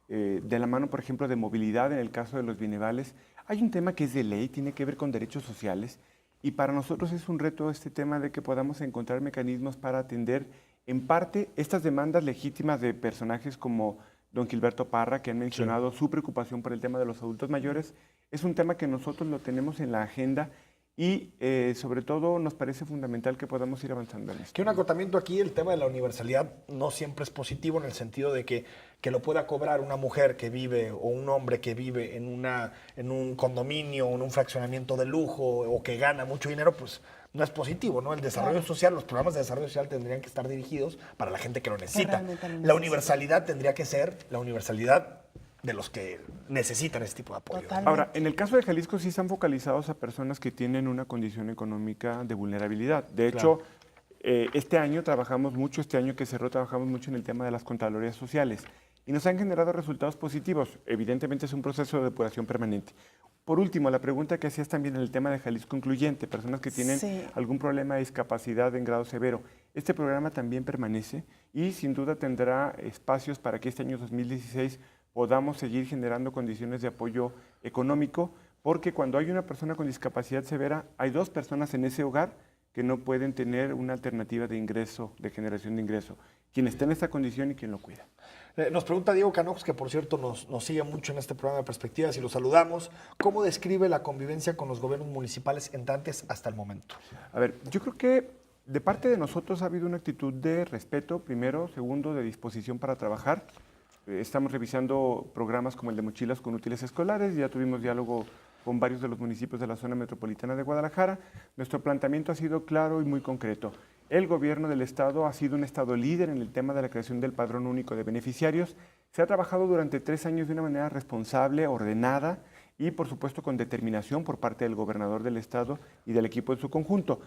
de la mano, por ejemplo, de movilidad en el caso de los bienavales. Hay un tema que es de ley, tiene que ver con derechos sociales y para nosotros es un reto este tema de que podamos encontrar mecanismos para atender en parte estas demandas legítimas de personajes como don Gilberto Parra, que han mencionado su preocupación por el tema de los adultos mayores. Es un tema que nosotros lo tenemos en la agenda y sobre todo nos parece fundamental que podamos ir avanzando en esto. Que un acotamiento aquí, el tema de la universalidad no siempre es positivo en el sentido de que lo pueda cobrar una mujer que vive o un hombre que vive en un condominio o en un fraccionamiento de lujo o que gana mucho dinero, pues no es positivo, ¿no? El desarrollo social, los programas de desarrollo social tendrían que estar dirigidos para la gente que lo necesita. La universalidad tendría que ser la universalidad de los que necesitan este tipo de apoyo. Totalmente. Ahora, en el caso de Jalisco sí están focalizados a personas que tienen una condición económica de vulnerabilidad. De hecho, este año trabajamos mucho, este año que cerró trabajamos mucho en el tema de las contralorías sociales y nos han generado resultados positivos. Evidentemente es un proceso de depuración permanente. Por último, la pregunta que hacías también en el tema de Jalisco Incluyente, personas que tienen algún problema de discapacidad en grado severo. Este programa también permanece y sin duda tendrá espacios para que este año 2016 podamos seguir generando condiciones de apoyo económico, porque cuando hay una persona con discapacidad severa, hay 2 personas en ese hogar que no pueden tener una alternativa de ingreso, de generación de ingreso. Quien está en esta condición y quien lo cuida. Nos pregunta Diego Canojos, que por cierto nos sigue mucho en este programa de Perspectivas y lo saludamos. ¿Cómo describe la convivencia con los gobiernos municipales entrantes hasta el momento? A ver, yo creo que de parte de nosotros ha habido una actitud de respeto, primero, segundo, de disposición para trabajar. Estamos revisando programas como el de mochilas con útiles escolares, ya tuvimos diálogo con varios de los municipios de la zona metropolitana de Guadalajara. Nuestro planteamiento ha sido claro y muy concreto. El gobierno del estado ha sido un estado líder en el tema de la creación del padrón único de beneficiarios. Se ha trabajado durante 3 años de una manera responsable, ordenada y por supuesto con determinación por parte del gobernador del estado y del equipo en su conjunto.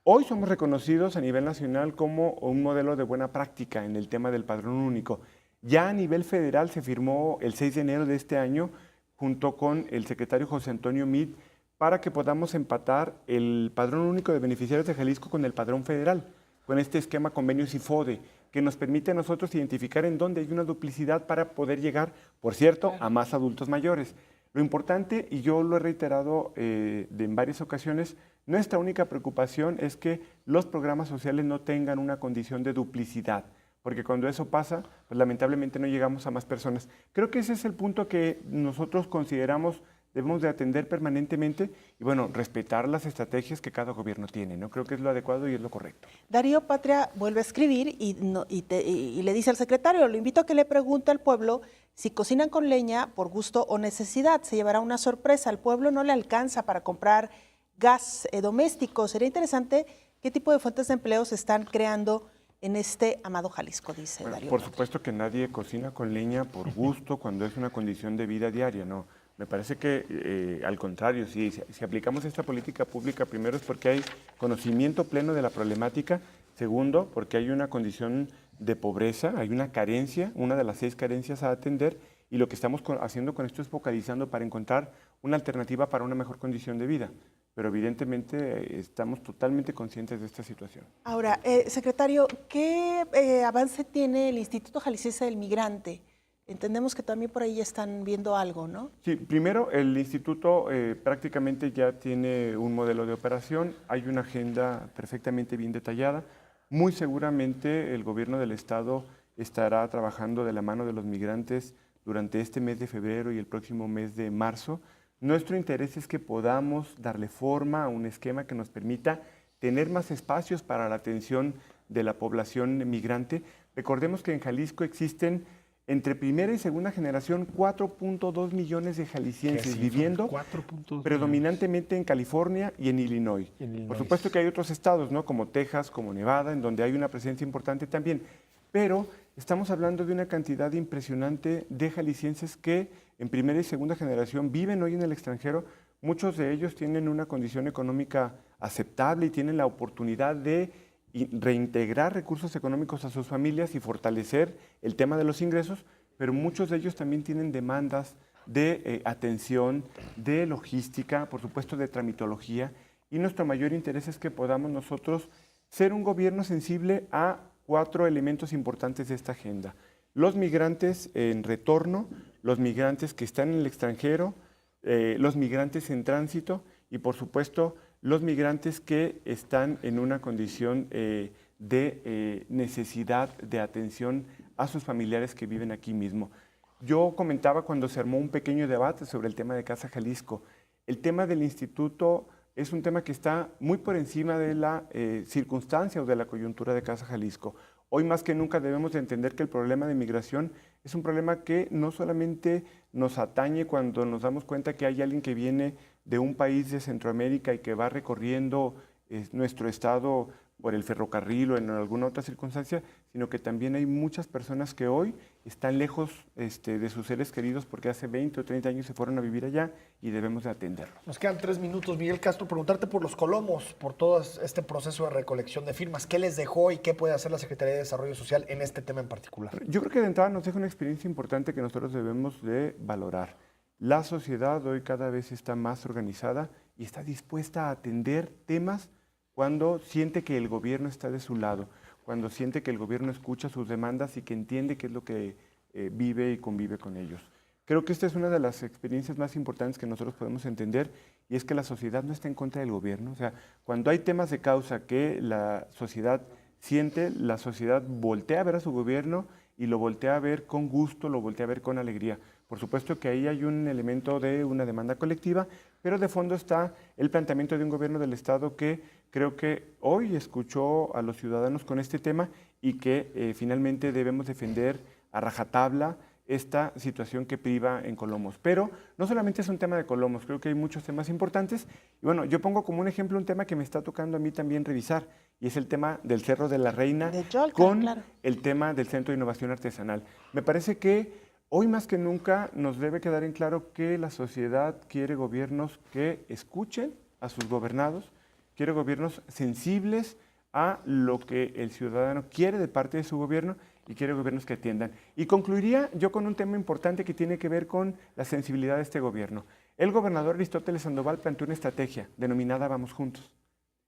Hoy somos reconocidos a nivel nacional como un modelo de buena práctica en el tema del padrón único. Ya a nivel federal se firmó el 6 de enero de este año junto con el secretario José Antonio Meade para que podamos empatar el Padrón Único de Beneficiarios de Jalisco con el Padrón Federal, con este esquema convenios IFODE, que nos permite a nosotros identificar en dónde hay una duplicidad para poder llegar, por cierto, a más adultos mayores. Lo importante, y yo lo he reiterado en varias ocasiones, nuestra única preocupación es que los programas sociales no tengan una condición de duplicidad, porque cuando eso pasa, pues lamentablemente no llegamos a más personas. Creo que ese es el punto que nosotros consideramos debemos de atender permanentemente y, bueno, respetar las estrategias que cada gobierno tiene, ¿no? Creo que es lo adecuado y es lo correcto. Darío Patria vuelve a escribir y le dice al secretario, lo invito a que le pregunte al pueblo si cocinan con leña por gusto o necesidad. Se llevará una sorpresa. Al pueblo no le alcanza para comprar gas doméstico. Sería interesante qué tipo de fuentes de empleo se están creando en este amado Jalisco, dice Darío. Por supuesto que nadie cocina con leña por gusto cuando es una condición de vida diaria, ¿no? Me parece que, al contrario, si aplicamos esta política pública, primero es porque hay conocimiento pleno de la problemática, segundo, porque hay una condición de pobreza, hay una carencia, una de las 6 carencias a atender, y lo que estamos haciendo con esto es focalizando para encontrar una alternativa para una mejor condición de vida. Pero evidentemente estamos totalmente conscientes de esta situación. Ahora, secretario, ¿qué avance tiene el Instituto Jalisciense del Migrante? Entendemos que también por ahí ya están viendo algo, ¿no? Sí, primero el instituto prácticamente ya tiene un modelo de operación, hay una agenda perfectamente bien detallada. Muy seguramente el gobierno del estado estará trabajando de la mano de los migrantes durante este mes de febrero y el próximo mes de marzo. Nuestro interés es que podamos darle forma a un esquema que nos permita tener más espacios para la atención de la población migrante. Recordemos que en Jalisco existen entre primera y segunda generación 4.2 millones de jaliscienses viviendo predominantemente en California y en Illinois. Por supuesto que hay otros estados, ¿no? Como Texas, como Nevada, en donde hay una presencia importante también. Pero estamos hablando de una cantidad impresionante de jaliscienses que en primera y segunda generación viven hoy en el extranjero. Muchos de ellos tienen una condición económica aceptable y tienen la oportunidad de reintegrar recursos económicos a sus familias y fortalecer el tema de los ingresos, pero muchos de ellos también tienen demandas de atención, de logística, por supuesto de tramitología, y nuestro mayor interés es que podamos nosotros ser un gobierno sensible a 4 elementos importantes de esta agenda. Los migrantes en retorno, los migrantes que están en el extranjero, los migrantes en tránsito y, por supuesto, los migrantes que están en una condición de necesidad de atención a sus familiares que viven aquí mismo. Yo comentaba cuando se armó un pequeño debate sobre el tema de Casa Jalisco. El tema del instituto es un tema que está muy por encima de la circunstancia o de la coyuntura de Casa Jalisco. Hoy más que nunca debemos de entender que el problema de migración es un problema que no solamente nos atañe cuando nos damos cuenta que hay alguien que viene de un país de Centroamérica y que va recorriendo nuestro estado por el ferrocarril o en alguna otra circunstancia, sino que también hay muchas personas que hoy están lejos de sus seres queridos porque hace 20 o 30 años se fueron a vivir allá y debemos de atenderlos. Nos quedan 3 minutos, Miguel Castro, preguntarte por los Colomos, por todo este proceso de recolección de firmas. ¿Qué les dejó y qué puede hacer la Secretaría de Desarrollo Social en este tema en particular? Yo creo que de entrada nos deja una experiencia importante que nosotros debemos de valorar. La sociedad hoy cada vez está más organizada y está dispuesta a atender temas cuando siente que el gobierno está de su lado, cuando siente que el gobierno escucha sus demandas y que entiende qué es lo que vive y convive con ellos. Creo que esta es una de las experiencias más importantes que nosotros podemos entender y es que la sociedad no está en contra del gobierno. O sea, cuando hay temas de causa que la sociedad siente, la sociedad voltea a ver a su gobierno y lo voltea a ver con gusto, lo voltea a ver con alegría. Por supuesto que ahí hay un elemento de una demanda colectiva, pero de fondo está el planteamiento de un gobierno del Estado que creo que hoy escuchó a los ciudadanos con este tema y que finalmente debemos defender a rajatabla esta situación que priva en Colomos. Pero no solamente es un tema de Colomos, creo que hay muchos temas importantes. Y bueno, yo pongo como un ejemplo un tema que me está tocando a mí también revisar, y es el tema del Cerro de la Reina con el tema del Centro de Innovación Artesanal. Me parece que hoy más que nunca nos debe quedar en claro que la sociedad quiere gobiernos que escuchen a sus gobernados, quiere gobiernos sensibles a lo que el ciudadano quiere de parte de su gobierno y quiere gobiernos que atiendan. Y concluiría yo con un tema importante que tiene que ver con la sensibilidad de este gobierno. El gobernador Aristóteles Sandoval planteó una estrategia denominada Vamos Juntos.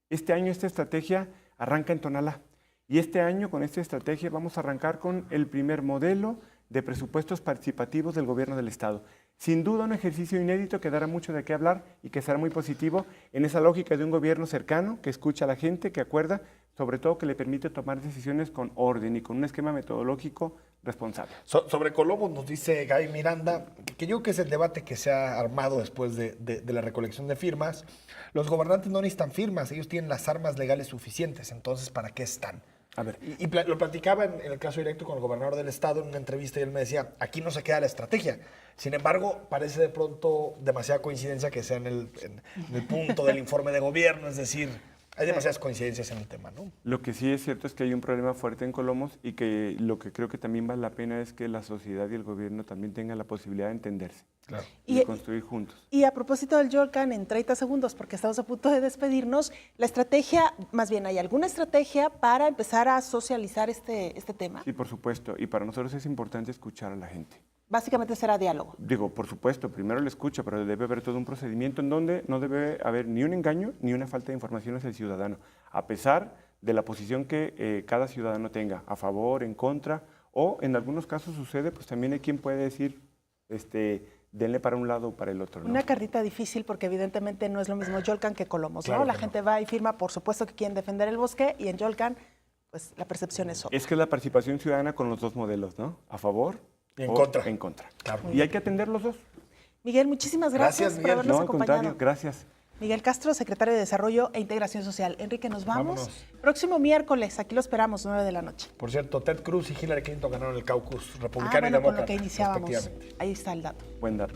Este año esta estrategia arranca en Tonalá. Y este año con esta estrategia vamos a arrancar con el primer modelo de presupuestos participativos del gobierno del Estado. Sin duda un ejercicio inédito que dará mucho de qué hablar y que será muy positivo en esa lógica de un gobierno cercano, que escucha a la gente, que acuerda, sobre todo que le permite tomar decisiones con orden y con un esquema metodológico responsable. Sobre Colomos nos dice Gaby Miranda, que yo creo que es el debate que se ha armado después de la recolección de firmas. Los gobernantes no necesitan firmas, ellos tienen las armas legales suficientes, entonces ¿para qué están? A ver. Y lo platicaba en el caso directo con el gobernador del estado en una entrevista y él me decía, aquí no se queda la estrategia. Sin embargo, parece de pronto demasiada coincidencia que sea en el punto del informe de gobierno, es decir, hay demasiadas coincidencias en el tema, ¿no? Lo que sí es cierto es que hay un problema fuerte en Colomos y que lo que creo que también vale la pena es que la sociedad y el gobierno también tengan la posibilidad de entenderse Claro. y de construir juntos. Y a propósito del Yolcan, en 30 segundos, porque estamos a punto de despedirnos, la estrategia, más bien, ¿hay alguna estrategia para empezar a socializar este tema? Sí, por supuesto. Y para nosotros es importante escuchar a la gente. Básicamente será diálogo. Digo, por supuesto, primero le escucha, pero debe haber todo un procedimiento en donde no debe haber ni un engaño ni una falta de información hacia el ciudadano, a pesar de la posición que cada ciudadano tenga, a favor, en contra, o en algunos casos sucede, pues también hay quien puede decir, denle para un lado o para el otro, ¿no? Una carrita difícil porque evidentemente no es lo mismo Yolcan que Colomos, Claro ¿no? La que gente va y firma, por supuesto que quieren defender el bosque, y en Yolcan, pues la percepción es otra. Es que es la participación ciudadana con los dos modelos, ¿no? A favor Y en o contra. en contra. Claro. Y hay que atender los dos. Miguel, muchísimas gracias, Gracias, por Miguel. habernos No, al acompañado. contrario, gracias. Miguel Castro, secretario de Desarrollo e Integración Social. Enrique, nos vamos. Vámonos. Próximo miércoles, aquí lo esperamos, 9 de la noche. Por cierto, Ted Cruz y Hillary Clinton ganaron el caucus republicano y Bueno, con demócrata, lo que iniciábamos. respectivamente. Ahí está el dato. Buen dato.